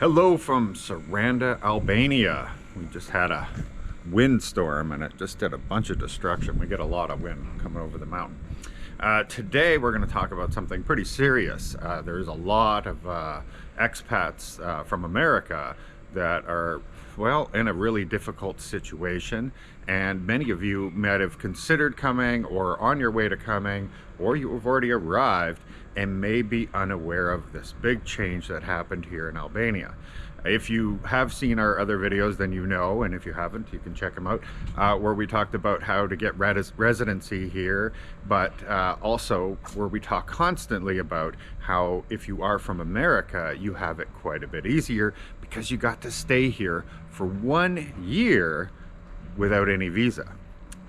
Hello from Saranda, Albania. We just had a windstorm and it just did a bunch of destruction. We get a lot of wind coming over the mountain. Today we're going to talk about something pretty serious. There's a lot of expats from America that are, well, in a really difficult situation, and many of you might have considered coming or on your way to coming, or you have already arrived and may be unaware of this big change that happened here in Albania. If you have seen our other videos, then you know, and if you haven't, you can check them out, where we talked about how to get residency here, but also where we talk constantly about how if you are from America, you have it quite a bit easier because you got to stay here for 1 year without any visa.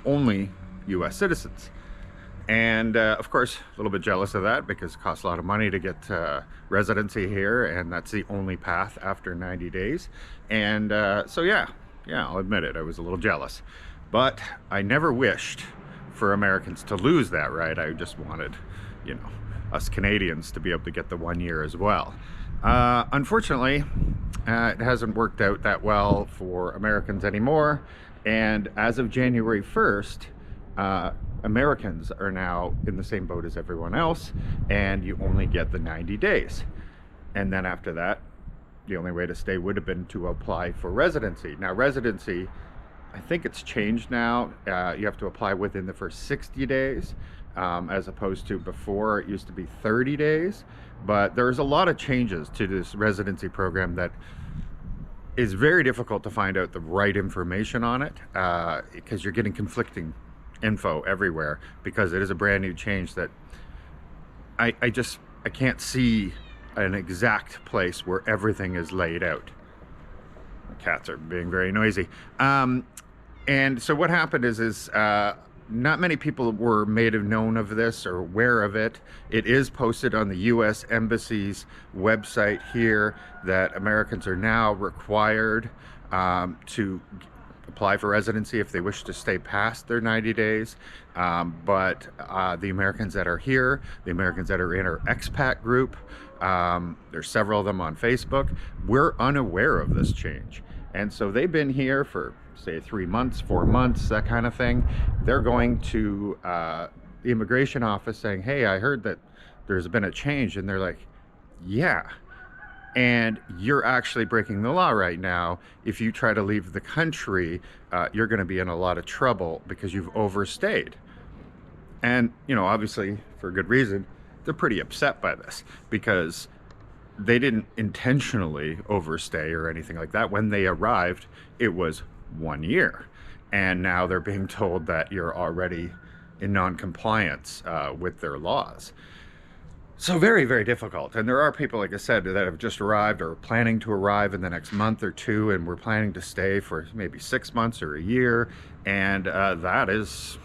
Only US citizens. And of course, a little bit jealous of that because it costs a lot of money to get residency here, and that's the only path after 90 days. And so yeah, I'll admit it, I was a little jealous. But I never wished for Americans to lose that right. I just wanted, you know, us Canadians to be able to get the 1 year as well. Unfortunately, it hasn't worked out that well for Americans anymore. And as of January 1st, Americans are now in the same boat as everyone else, and you only get the 90 days. And then after that, the only way to stay would have been to apply for residency. Now, residency, I think it's changed now. You have to apply within the first 60 days, as opposed to before it used to be 30 days. But there's a lot of changes to this residency program that is very difficult to find out the right information on it, because you're getting conflicting info everywhere, because it is a brand new change that I can't see an exact place where everything is laid out. The cats are being very noisy. And so what happened is not many people were made known of this or aware of it. It is posted on the US Embassy's website here that Americans are now required to apply for residency if they wish to stay past their 90 days. But the Americans that are here, the Americans that are in our expat group, there's several of them on Facebook, we're unaware of this change. And so they've been here for, say, 3 months, 4 months, that kind of thing. They're going to the immigration office saying, hey, I heard that there's been a change. And they're like, yeah. And you're actually breaking the law right now. If you try to leave the country, you're going to be in a lot of trouble because you've overstayed. And, you know, obviously, for good reason, they're pretty upset by this because they didn't intentionally overstay or anything like that. When they arrived, it was 1 year. And now they're being told that you're already in non-compliance with their laws. So very, very difficult. And there are people, like I said, that have just arrived or planning to arrive in the next month or two, and we're planning to stay for maybe 6 months or a year, and that is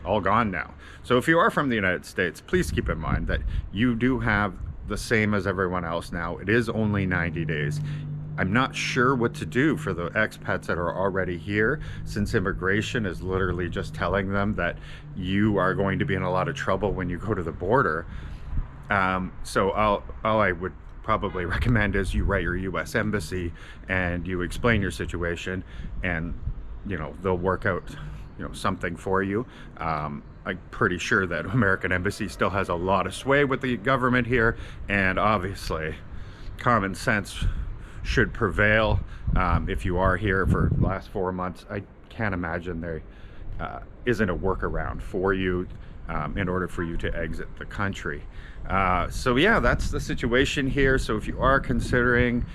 all gone now. So if you are from the United States, please keep in mind that you do have the same as everyone else now. It is only 90 days. I'm not sure what to do for the expats that are already here, since immigration is literally just telling them that you are going to be in a lot of trouble when you go to the border. So all I would probably recommend is you write your US Embassy and you explain your situation, and, you know, they'll work out, you know, something for you. I'm pretty sure that American Embassy still has a lot of sway with the government here, and obviously common sense should prevail. If you are here for the last 4 months, I can't imagine there isn't a workaround for you in order for you to exit the country. So yeah, that's the situation here. So if you are considering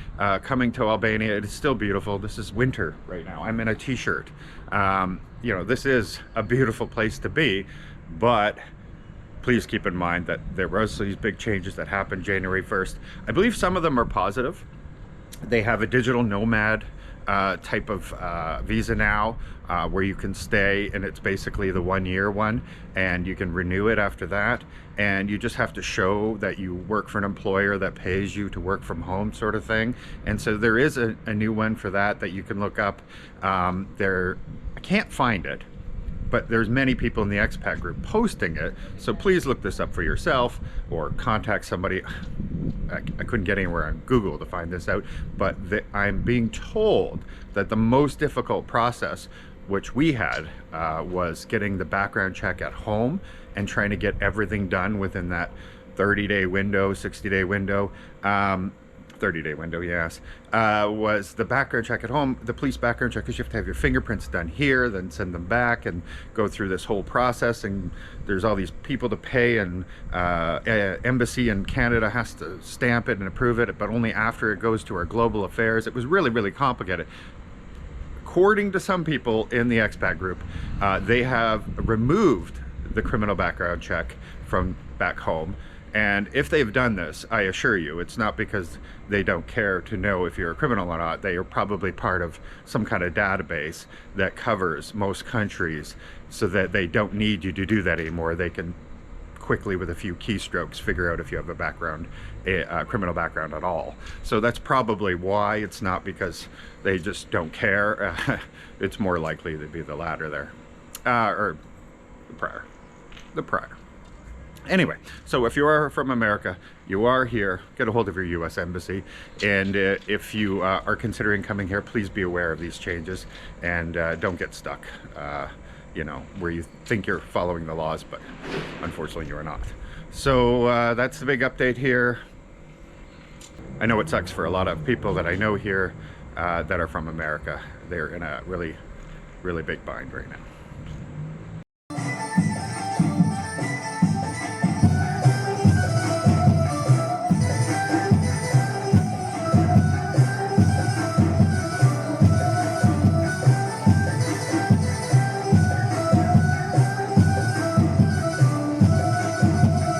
coming to Albania, it is still beautiful. This is winter right now. I'm in a t-shirt. You know, this is a beautiful place to be, but please keep in mind that there was these big changes that happened January 1st. I believe some of them are positive. They have a digital nomad type of visa now, where you can stay, and it's basically the 1 year one, and you can renew it after that, and you just have to show that you work for an employer that pays you to work from home, sort of thing. And so there is a new one for that you can look up. I can't find it, but there's many people in the expat group posting it, so please look this up for yourself or contact somebody. I couldn't get anywhere on Google to find this out, but I'm being told that the most difficult process, which we had, was getting the background check at home and trying to get everything done within that 30-day window, 60-day window. 30-day window, yes, was the background check at home, the police background check, because you have to have your fingerprints done here, then send them back and go through this whole process, and there's all these people to pay, and embassy in Canada has to stamp it and approve it, but only after it goes to our global affairs. It was really, really complicated. According to some people in the expat group, they have removed the criminal background check from back home. And if they've done this, I assure you, it's not because they don't care to know if you're a criminal or not. They are probably part of some kind of database that covers most countries, so that they don't need you to do that anymore. They can quickly, with a few keystrokes, figure out if you have a background, a criminal background at all. So that's probably why. It's not because they just don't care. It's more likely to be the latter there, or the prior. Anyway, so if you are from America, you are here, get a hold of your U.S. Embassy, and if you are considering coming here, please be aware of these changes, and don't get stuck, you know, where you think you're following the laws, but unfortunately you are not. So that's the big update here. I know it sucks for a lot of people that I know here that are from America. They're in a really, really big bind right now.